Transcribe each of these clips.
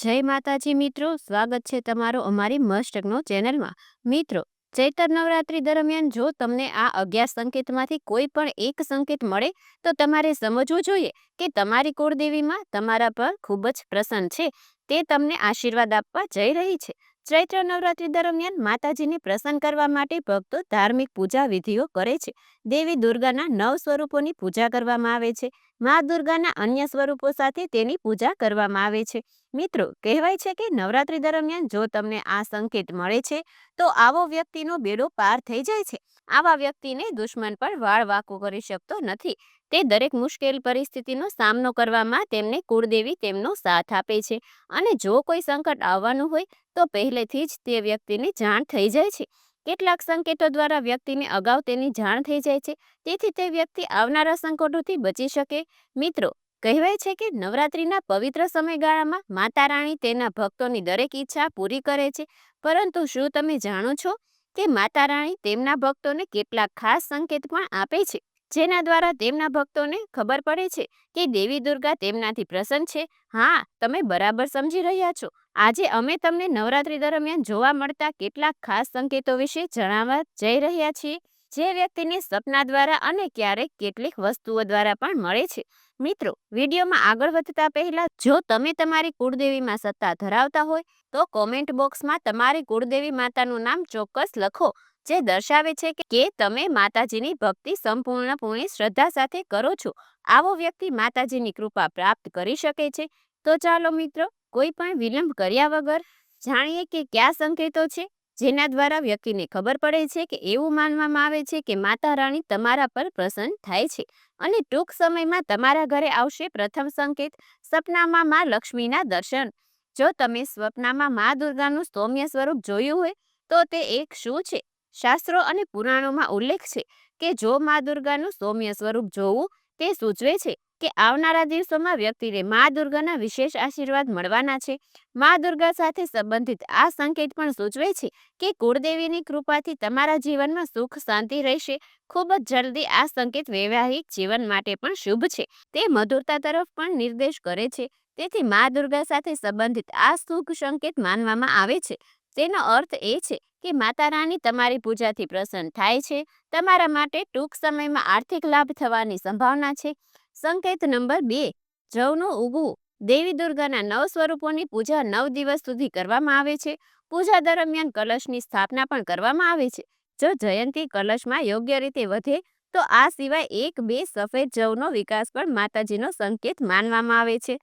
જય માતાજી મિત્રો, સ્વાગત છે તમારો અમારી મસ્ત ટેકનો ચેનલમાં. મિત્રો, ચૈત્ર નવરાત્રી દરમિયાન જો તમને આ 11 સંકેતમાંથી કોઈ પણ એક સંકેત મળે તો તમારે સમજવું જોઈએ કે તમારી કુળદેવીમાં તમારા પર ખૂબ જ પ્રસન્ન છે. તે તમને આશીર્વાદ આપવા જઈ રહી છે. ચૈત્ર નવરાત્રી દરમિયાન માતાજીને પ્રસન્ન કરવા માટે ભક્તો ધાર્મિક પૂજા વિધિઓ કરે છે. દેવી દુર્ગાના 9 સ્વરૂપોની પૂજા કરવામાં આવે છે. મા દુર્ગાના અન્ય સ્વરૂપો સાથે તેની પૂજા કરવામાં આવે છે. મિત્રો, કહેવાય છે કે નવરાત્રી દરમિયાન જો તમને આ સંકેત મળે છે તો આવો વ્યક્તિનો બેડો પાર થઈ જાય છે. આવા વ્યક્તિને દુશ્મન પણ વાળ વાંકો કરી શકતો નથી. તે દરેક મુશ્કેલ પરિસ્થિતિનો સામનો કરવામાં તેમને કુળદેવી તેમનો સાથ આપે છે. અને જો કોઈ સંકટ આવવાનું હોય તો પહેલેથી જ તે વ્યક્તિને જાણ થઈ જાય છે. કેટલાક સંકેતો દ્વારા વ્યક્તિને અગાઉ તેની જાણ થઈ જાય છે, તેથી તે વ્યક્તિ આવનારા સંકટોથી બચી શકે. મિત્રો, કહેવાય છે કે નવરાત્રીના પવિત્ર સમયગાળામાં માતા રાણી તેના ભક્તોની દરેક ઈચ્છા પૂરી કરે છે. પરંતુ શું તમે જાણો છો કે માતા રાણી તેમના ભક્તોને કેટલાક ખાસ સંકેત પણ આપે છે, જેના દ્વારા તેમના ભક્તોને ખબર પડે છે કે દેવી દુર્ગા તેમનાથી પ્રસન્ન છે? હા, તમે બરાબર સમજી રહ્યા છો. આજે અમે તમને નવરાત્રી દરમિયાન જોવા મળતા કેટલાક ખાસ સંકેતો વિશે જણાવવા જઈ રહ્યા છીએ, જે વ્યક્તિને સપના દ્વારા અને ક્યારેક કેટલીક વસ્તુઓ દ્વારા પણ મળે છે. મિત્રો, વિડીયોમાં આગળ વધતા પહેલા જો તમે તમારી કુળદેવીમાં સત્તા ધરાવતા હોય તો કોમેન્ટ બોક્સમાં તમારી કુળદેવી માતાનું નામ ચોક્કસ લખો, જે દર્શાવે છે કે તમે માતાજીની ભક્તિ સંપૂર્ણપણે શ્રદ્ધા સાથે કરો છો. આવો વ્યક્તિ માતાજીની કૃપા પ્રાપ્ત કરી શકે છે. તો ચાલો મિત્રો, કોઈ પણ વિલંબ કર્યા વગર જાણીએ કે કયા સંકેતો છે જેના દ્વારા વ્યક્તિને ખબર પડે છે કે એવું માનવામાં આવે છે કે માતા રાણી તમારા પર પ્રસન્ન થાય છે અને ટૂંક સમયમાં તમારા ઘરે આવશે. પ્રથમ સંકેત, સપનામાં માં લક્ષ્મીના દર્શન. જો તમે સ્વપ્નમાં મા દુર્ગાનું સૌમ્ય સ્વરૂપ જોયું હોય તો તે એક શું છે? શાસ્ત્રો અને પુરાણોમાં ઉલ્લેખ છે કે જો મા દુર્ગાનું સૌમ્ય સ્વરૂપ જોવું તે સૂચવે છે કે આવનારા દિવસોમાં વ્યક્તિને મા દુર્ગાના વિશેષ આશીર્વાદ મળવાના છે. મા દુર્ગા સાથે સંબંધિત આ સંકેત પણ સૂચવે છે કે કુળદેવીની કૃપાથી તમારા જીવનમાં સુખ શાંતિ રહેશે. ખૂબ જ જલ્દી આ સંકેત વૈવાહિક જીવન માટે પણ શુભ છે. તે મધુરતા તરફ પણ નિર્દેશ કરે છે. તેથી મા દુર્ગા સાથે સંબંધિત આ શુભ સંકેત માનવામાં આવે છે. તેનો અર્થ એ છે કે માતા રાણી તમારી પૂજાથી પ્રસન્ન થાય છે. તમારા માટે ટૂંક સમયમાં આર્થિક લાભ થવાની સંભાવના છે. સંકેત નંબર 2, જવનું ઉગવું. દેવી દુર્ગાના 9 સ્વરૂપોની પૂજા 9 દિવસ સુધી કરવામાં આવે છે. પૂજા દરમિયાન કલશની સ્થાપના પણ કરવામાં આવે છે. જો જયંતી કલશમાં યોગ્ય રીતે વધે તો આ સિવાય 1-2 સફેદ જવનો વિકાસ પણ માતાજીનો સંકેત માનવામાં આવે છે.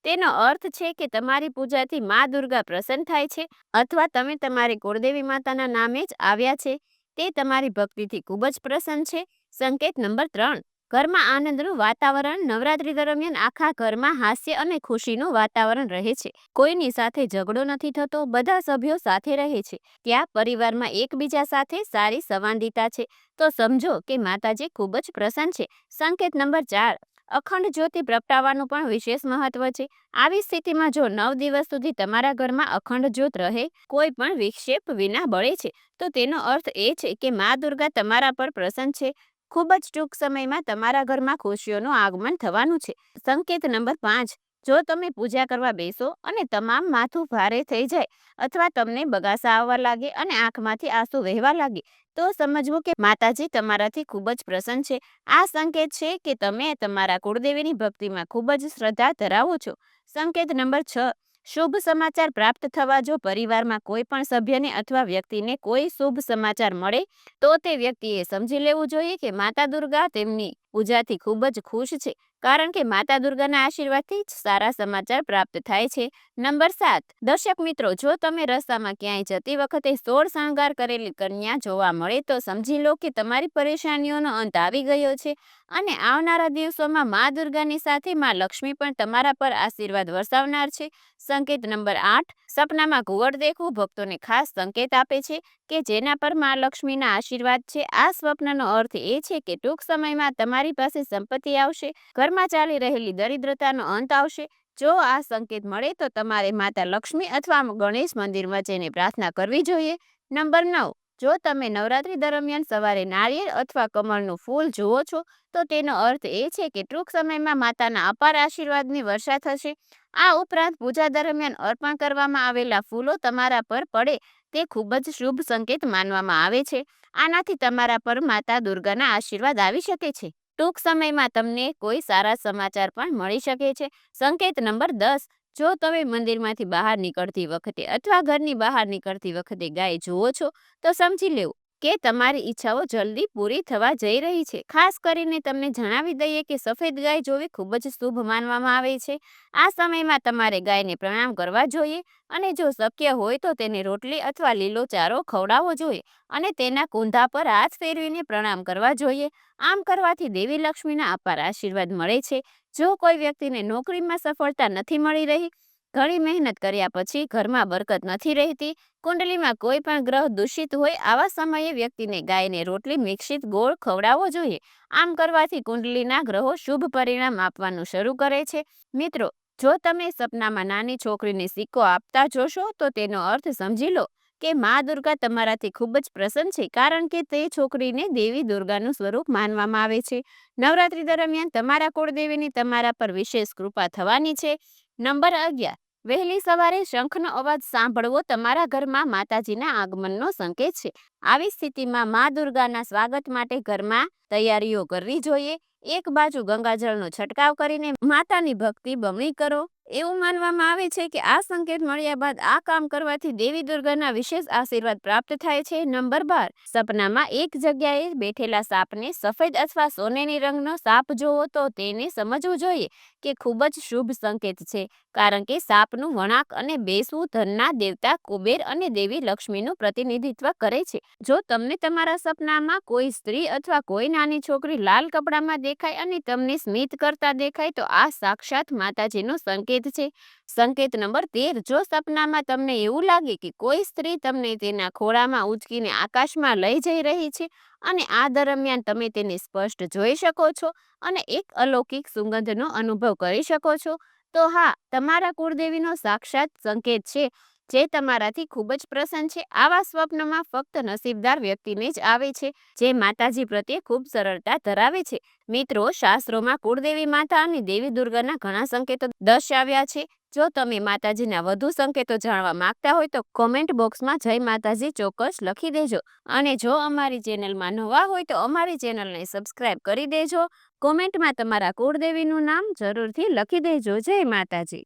તેનો અર્થ છે કે તમારી પૂજાથી મા દુર્ગા પ્રસન્ન થાય છે અથવા તમે તમારી કુળદેવી માતાના નામે જ આવ્યા છે. તે તમારી ભક્તિથી ખૂબ જ પ્રસન્ન છે. સંકેત નંબર 3, ઘરમાં આનંદનું વાતાવરણ. નવરાત્રી દરમિયાન આખા ઘરમાં હાસ્ય અને ખુશીનું વાતાવરણ રહે છે. કોઈની સાથે ઝઘડો નથી થતો, બધા સભ્યો સાથે રહે છે. ત્યાં પરિવારમાં એકબીજા સાથે સારી સંવાદિતા છે. તો સમજો કે માતાજી ખૂબ જ પ્રસન્ન છે. સંકેત નંબર 4, અખંડ જ્યોતિ પ્રગટાવવાનું પણ વિશેષ મહત્વ છે. આવી સ્થિતિમાં જો 9 દિવસ સુધી તમારા ઘરમાં અખંડ જ્યોત રહે, કોઈ પણ વિક્ષેપ વિના બળે છે, તો તેનો અર્થ એ છે કે મા દુર્ગા તમારા પર પ્રસન્ન છે. ખૂબ જ ટૂંક સમયમાં તમારા ઘરમાં ખુશીઓનું આગમન થવાનું છે. સંકેત નંબર 5, જો તમે પૂજા કરવા બેસો અને તમામ માથું ભારે થઈ જાય અથવા તમને બગાસા આવવા લાગે અને આંખમાંથી આંસુ વહેવા લાગે તો સમજવું કે માતાજી તમારાથી ખૂબ જ પ્રસન્ન છે. આ સંકેત છે કે તમે તમારા કુળદેવીની ભક્તિમાં ખૂબ જ શ્રદ્ધા ધરાવો છો. સંકેત નંબર 6, શુભ સમાચાર પ્રાપ્ત થવા. જો પરિવારમાં કોઈ પણ સભ્યને અથવા વ્યક્તિને કોઈ શુભ સમાચાર મળે તો તે વ્યક્તિએ સમજી લેવું જોઈએ કે માતા દુર્ગા તેમની પૂજાથી ખૂબ જ ખુશ છે, કારણ કે માતા દુર્ગાના આશીર્વાદથી જ સારા સમાચાર પ્રાપ્ત થાય છે. નંબર 7, દર્શક મિત્રો, જો તમે રસ્તામાં ક્યાંય જતી વખતે 16 શણગાર કરેલી કન્યા જોવા મળે તો સમજી લો કે તમારી પરેશાનીઓનો અંત આવી ગયો છે અને આવનારા દિવસોમાં મા દુર્ગાની સાથે મા લક્ષ્મી પણ તમારા પર આશીર્વાદ વરસાવનાર છે. સંકેત નંબર 8, સપનામાં ઘુવડ દેખવું ભક્તોને ખાસ સંકેત આપે છે કે જેના પર મા લક્ષ્મીના આશીર્વાદ છે. આ સ્વપ્નનો અર્થ એ છે કે ટૂંક સમયમાં તમારી પાસે સંપત્તિ આવશે, ઘરમાં ચાલી રહેલી દરિદ્રતાનો અંત આવશે. જો આ સંકેત મળે તો તમારે માતા લક્ષ્મી અથવા ગણેશ મંદિરમાં જઈને પ્રાર્થના કરવી જોઈએ. નંબર 9, જો તમે નવરાત્રી દરમિયાન સવારે નારિયેળ અથવા કમળનું ફૂલ જુઓ છો તો તેનો અર્થ એ છે કે ટૂંક સમયમાં માતાના અપાર આશીર્વાદની વર્ષા થશે. આ ઉપરાંત પૂજા દરમિયાન અર્પણ કરવામાં આવેલા ફૂલો તમારા પર પડે તે ખૂબ જ શુભ સંકેત માનવામાં આવે છે. આનાથી તમારા પર માતા દુર્ગાના આશીર્વાદ આવી શકે છે. ટૂંક સમયમાં તમને કોઈ સારા સમાચાર પણ મળી શકે છે. સંકેત નંબર 10. જો તમે મંદિરમાંથી બહાર નીકળતી વખતે અથવા ઘરની બહાર નીકળતી વખતે ગાય જુઓ છો તો સમજી લેવું કે તમારી ઈચ્છાઓ જલ્દી પૂરી થવા જઈ રહી છે. ખાસ કરીને તમને જણાવી દઈએ કે સફેદ ગાય જોવી ખૂબ જ શુભ માનવામાં આવે છે. આ સમયમાં તમારે ગાયને પ્રણામ કરવા જોઈએ અને જો શક્ય હોય તો તેને રોટલી અથવા લીલો ચારો ખવડાવવો જોઈએ અને તેના કુંધા પર હાથ ફેરવીને પ્રણામ કરવા જોઈએ. આમ કરવાથી દેવી લક્ષ્મીના અપાર આશીર્વાદ મળે છે. જો કોઈ વ્યક્તિને નોકરીમાં સફળતા નથી મળી રહી, ઘણી મહેનત કર્યા પછી ઘરમાં બરકત નથી રહેતી, કુંડલીમાં કોઈ પણ ગ્રહ દૂષિત હોય, આવા સમયે વ્યક્તિને ગાયને રોટલી મિશ્રિત ગોળ ખવડાવવો જોઈએ. આમ કરવાથી કુંડલીના ગ્રહો શુભ પરિણામ આપવાનું શરૂ કરે છે. મિત્રો, જો તમે સપનામાં નાની છોકરીને સિક્કો આપતા જોશો તો તેનો અર્થ સમજી લો કે મા દુર્ગા તમારાથી ખૂબ જ પ્રસન્ન છે, કારણ કે તે છોકરીને દેવી દુર્ગાનું સ્વરૂપ માનવામાં આવે છે. નવરાત્રી દરમિયાન તમારા કુળદેવીની તમારા પર વિશેષ કૃપા થવાની છે. નંબર 11. વહેલી સવારે શંખનો અવાજ સાંભળવો તમારા ઘરમાં માતાજીના આગમનનો સંકેત છે. આવી સ્થિતિમાં મા દુર્ગાના સ્વાગત માટે ઘરમાં તૈયારીઓ કરવી જોઈએ. એક બાજુ ગંગાજળનો છંટકાવ કરીને માતાની ભક્તિ બમણી કરો. એવું માનવામાં આવે છે કે આ સંકેત મળ્યા બાદ આ કામ કરવાથી દેવી દુર્ગાના વિશેષ આશીર્વાદ પ્રાપ્ત થાય છે. નંબર 12. સપનામાં એક જગ્યાએ બેઠેલા સાપને સફેદ અથવા સોનેરી રંગનો સાપ જોવો તો તેને સમજવું જોઈએ કે ખૂબ જ શુભ સંકેત છે, કારણ કે સાપનું વળાંક અને બેસવું ધનના દેવતા કુબેર અને દેવી લક્ષ્મીનું પ્રતિનિધિત્વ કરે છે. જો તમને તમારા સપનામાં કોઈ સ્ત્રી અથવા કોઈ નાની છોકરી લાલ કપડામાં દેખાય અને તમને સ્મિત કરતા દેખાય તો આ સાક્ષાત માતાજીનો સંકેત છે. સંકેત નંબર 13. જો સપનામાં તમને એવું લાગે કે કોઈ સ્ત્રી તમને તેના ખોળામાં ઉંચકીને આકાશમાં લઈ જઈ રહી છે અને આ દરમિયાન તમે તેને સ્પષ્ટ જોઈ શકો છો અને એક અલૌકિક સુગંધનો અનુભવ કરી શકો છો, તો હા, તમારા કુળદેવીનો સાક્ષાત સંકેત છે જે તમારાથી ખૂબ જ પ્રસન્ન છે. આવા સ્વપ્નમાં ફક્ત નસીબદાર વ્યક્તિને જ આવે છે જે માતાજી પ્રત્યે ખૂબ સરળતા ધરાવે છે. મિત્રો, શાસ્ત્રોમાં કુળદેવી માતા અને દેવી દુર્ગાના ઘણા સંકેતો દર્શાવ્યા છે. જો તમે માતાજીના વધુ સંકેતો જાણવા માંગતા હોય તો કોમેન્ટ બોક્સમાં જય માતાજી ચોક્કસ લખી દેજો. અને જો અમારી ચેનલમાં નવા હોય તો અમારી ચેનલને સબસ્ક્રાઇબ કરી દેજો. કોમેન્ટમાં તમારા કુળદેવીનું નામ જરૂરથી લખી દેજો. જય માતાજી.